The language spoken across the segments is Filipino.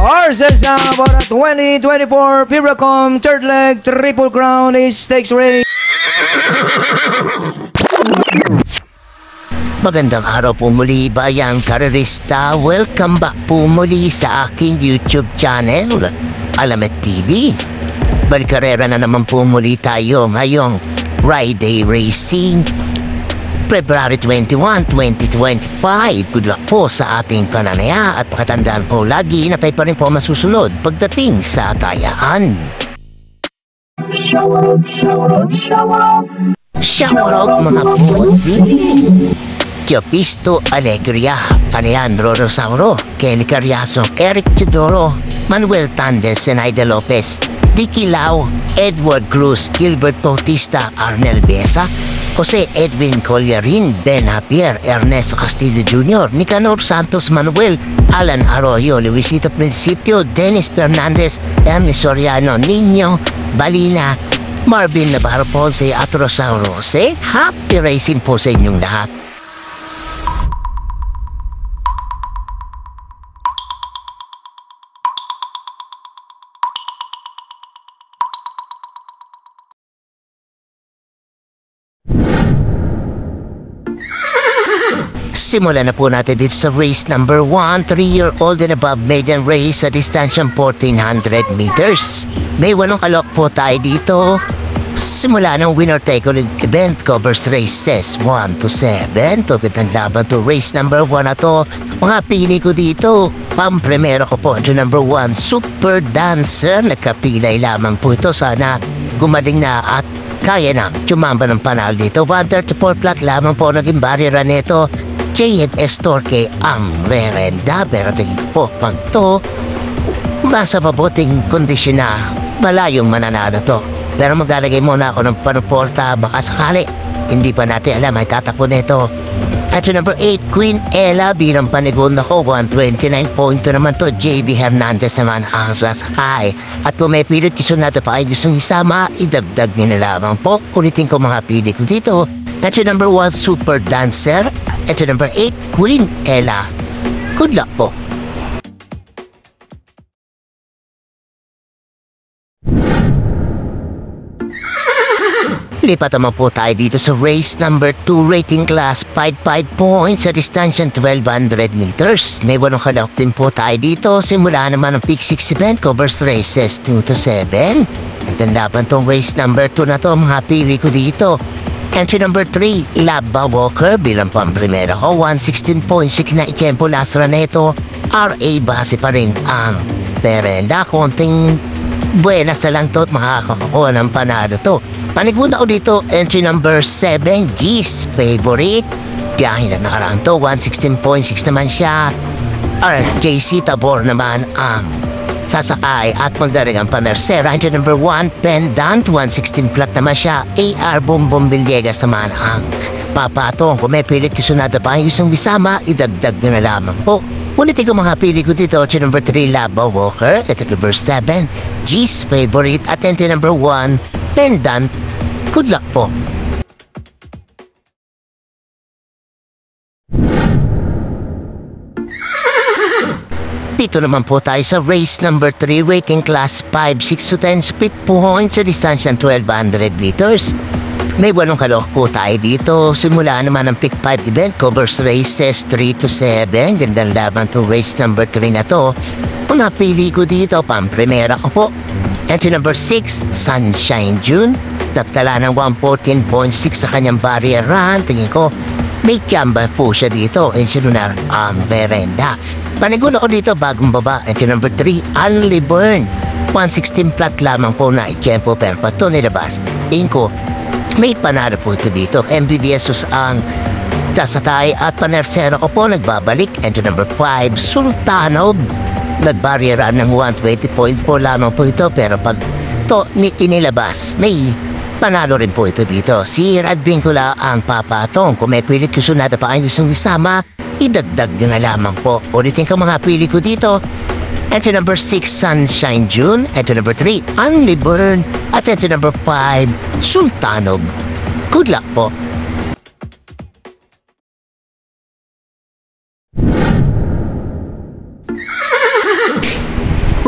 Horses for the 2024 Piracom Third Leg Triple Crown Stakes Race. Magandang araw po muli, bayang karerista. Welcome back po muli sa aking YouTube channel, Alamet TV. Balkarera na naman po muli tayo ngayong Friday Racing, February 21, 2025. Good luck po sa ating pananaya at pakatandaan po lagi na pa rin po masusunod pagdating sa tayaan. Shoutout mga pusi! Kiopisto Alegria, Alejandro Rosauro, Kenny Carriazo, Eric Chidoro, Manuel Tandes, Zenaida Lopez, Dicky Lau, Edward Cruz, Gilbert Bautista, Arnel Besa, Jose Edwin Collarin, Ben Javier, Ernesto Castillo Jr., Nicanor Santos Manuel, Alan Arroyo, Luisito Principio, Dennis Fernandez, Ernest Soriano, Nino Balina, Marvin Navarro Ponce at Rosauro Rose. Happy racing po sa inyong lahat. Simulan na po natin dito sa race number 1, 3-year-old and above maiden race sa distansyang 1400 meters. May 8 kalok po tayo dito. Simula ng winner-take-all event covers races 1 to 7. Tupit ng laban to race number 1 na to. Mga pili ko dito, pampremero ko po to number 1, Super Dancer. Nagkapilay lamang po ito. Sana gumaling na at kaya na tumamba ng panalo dito. 134 flat lamang po naging barriera nito. JNS Torque ang merenda, pero tingin po pag to nasa mabuting kondisyon na malayong mananalo to. Pero maglalagay muna ako ng panuporta, baka sakali hindi pa natin alam ay tatapon nito. At number 8, Queen Ella bilang panigundo ko, 129.2 naman to. JB Hernandez naman ang sasakay. At kung may pilit gusto natin pa ay gustong isama, idagdag nyo na lamang po. Kulitin ko mga pili ko dito. At number 1, Super Dancer. At number 8, Queen Ella. Good luck po. Lipat naman po tayo dito sa race number 2, rating class 55 points sa distansyang 1200 meters. May 8 kalok din po tayo dito. Simula naman ang Peak 6 event covers races 2 to 7. At ang laban tong race number 2 na to, mga pili ko dito. Entry number 3, Labba Walker bilang pang-primera ko, 116.6 na itsempo last run nito. RA base pa rin ang perenda. Konting buenas na lang to at makakakuha ng panalo to. Panigunda ko dito, entry number 7, G's Favorite. Biyahe na nakaraan to, 116.6 naman siya. RJC Tabor naman ang sasakay at magdaring ang pamersera. Entry number 1, Pendant, 116 flat naman siya. AR Bombom Villegas naman ang papatong. Kung may pilit kusunada pa yung isang bisama, idagdag nyo na lamang po. Ulitin ko mga pili ko dito. Entry number 3, Labba Walker. Entry number 7, G's Favorite. At entry number 1, Pendant. Good luck po. Dito naman po tayo sa race number 3, rating class 5, 6 to 10 split points sa distansyang 1200 meters. May 8 kalok po tayo dito. Simula naman ang Peak 5 event covers races 3 to 7. Gandang laban to race number 3 na to. Mga pili ko dito, pang-primera ko po. Entry number 6, Sunshine June. Nagtala ng 114.6 sa kanyang barrier run. Tingin ko, may kamba po siya dito. Insilunar ang merenda. Panigulo ko dito, bagong baba. Entry number 3, Unli Burn. 116 flat lamang po na ikempo pero pato nilabas. Inko, may panalo po ito dito. MBDSUS ang sasakay at panersero ko po nagbabalik. Entry number 5, Sultanov. Nagbarriera ng 120.4 lamang po ito pero pag to inilabas, may panalo rin po ito dito. Si Rad Vincula ang papatong. Kung may pilit kusunada pa ay gustong isama, idagdag nyo na lamang po. Ulitin ko mga pili ko dito. Entry number 6, Sunshine June. Entry number 3, Unli Burn. At entry number 5, Sultanov. Good luck po.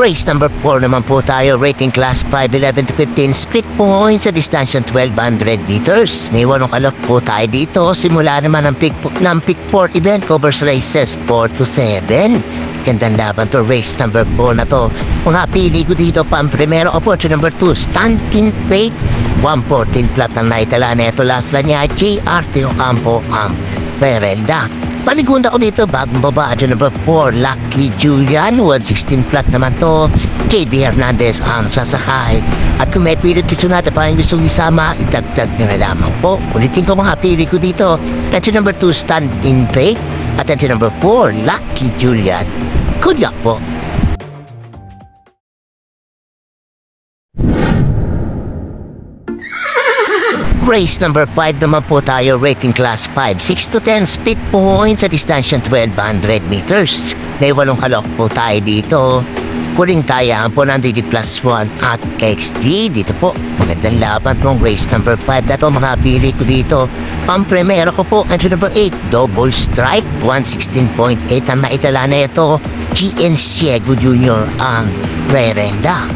Race number 4 naman po tayo, rating class 5, 11 to 15, split points sa distansya 1200 meters. May 8 kalok po tayo dito. Simula naman ng pick 4 event, covers races 4 to 7. Gandang laban to, race number 4 na to. Mga pili ko dito, primero opportunity number 2, Stankin Fate, 114 flat ang naitala na ito. Last lang niya, JRT Ocampo ang Merenda. Paligunda ko dito, bagong baba, number 4, Lucky Julian, 116 flat naman to. JB Hernandez ang sasakay. At kung may pilit gusto natin pa yung gustong isama, idagdag nyo na lamang po. Ulitin ko mga pili ko dito. Entry number 2, Stand in Pay. At entry number 4, Lucky Julian. Good luck po. Race number 5 naman po tayo, rating class 5, 6 to 10, split points sa distansya 1200 meters. May 8 kalok po tayo dito. Kuling tayaan po ng DD plus 1 at XD. Dito po, magandang laban pong race number 5 na to. Mga pili ko dito. Ang primero ko po, entry number 8, Double Strike, 116.8 ang naitala na ito. GN Ciego Jr. ang Rerenda.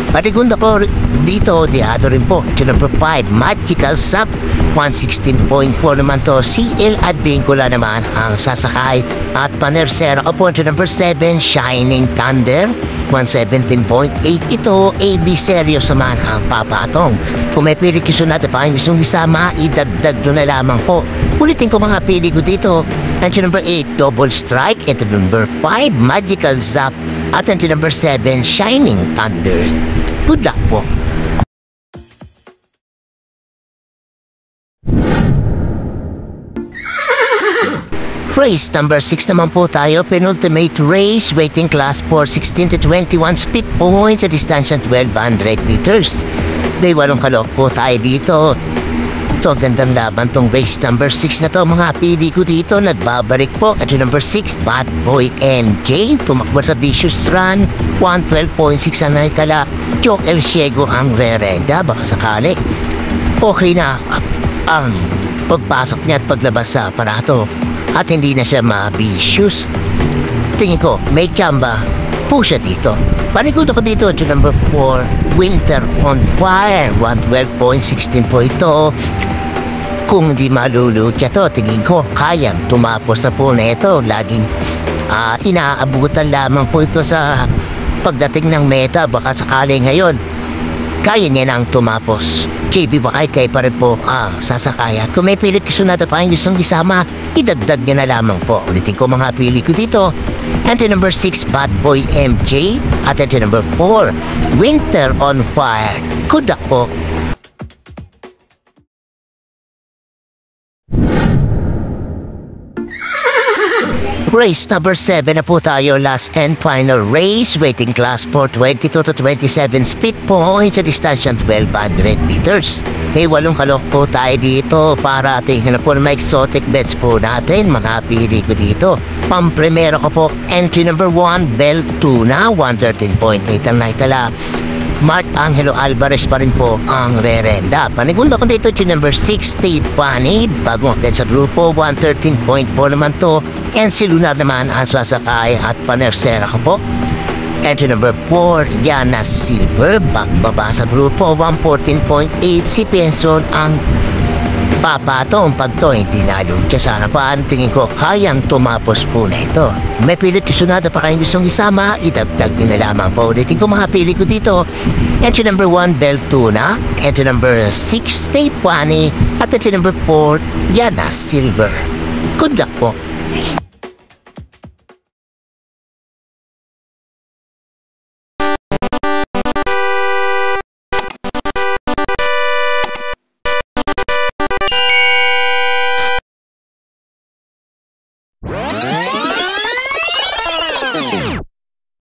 Patigunda ko dito, diado rin po. Ito number 5, Magical Sap, 116.4 naman to. CL Advincula naman ang sasakay. At panersera ko po, ito number 7, Shining Thunder, 117.8. Ito, AB Serious naman ang papatong. Kung may pili kiso natin pa, yung isang isama, idagdag doon na lamang po. Ulitin ko mga pili ko dito. Ito number 8, Double Strike. Ito number 5, Magical Zap. At ito number 7, Shining Thunder. Good luck po. Race number 6 naman po tayo, penultimate race, rating class 4, 16 to 21, split points sa distansya 1200 meters. May 8 kalok po tayo dito. So, gandang laban tong race number 6 na to. Mga pili ko dito, nagbabalik po. At yung number 6, Bad Boy MJ. Tumakbo sa Vicious Run, 112.6 ang naitala. Joke El Ciego ang Rerenda, baka sakali. Okay na ang pagpasok niya at paglabas sa aparato. At hindi na siya ma-vicious. Tingin ko, may chamba po siya dito. Panigudo ko dito to number 4, Winter on Fire, 112.16 po ito. Kung di maluluot siya to, tingin ko, kayang tumapos na po na ito. Laging inaabutan lamang po ito sa pagdating ng meta. Baka sakali ngayon, kaya niya nang tumapos. JB Bakay pa rin po ang sasakaya. Kung may pilit gusto natin pa yung gustong isama, idagdag niya na lamang po. Ulitin ko mga pili ko dito. Entry number 6, Bad Boy MJ. At entry number 4, Winter on Fire. Good luck po. Race number 7 na po tayo, last and final race, rating class 4, 22 to 27, split points sa distansya 1200 meters. May 8 kalok po tayo dito para tingnan na po na exotic bets po natin. Mga pili ko dito. Pampremero ko po, entry number 1, Bell Tuna, 113.8 ang naitala. Mark Angelo Alvarez pa rin po ang Rerenda. Panigundo ko dito yung number 6, Steve Bunny, bagong akit sa grupo, 113.4 naman to. And si Lunar naman ang sasakay at panersera ko po. Entry number 4, Yana Silver, bagbaba sa grupo, 114.8. Si Penson ang papatong pagto, hindi lalong siya sa harapan. Tingin ko, kayang tumapos po na ito. May pilit gusto natin pa kayong gustong isama, idagdag nyo na lamang po. Ulitin ko mga pili ko dito. Entry number 1, Bell Tuna. Entry number 6, Stay Bunny. At entry number 4, Yana Silver. Good luck po.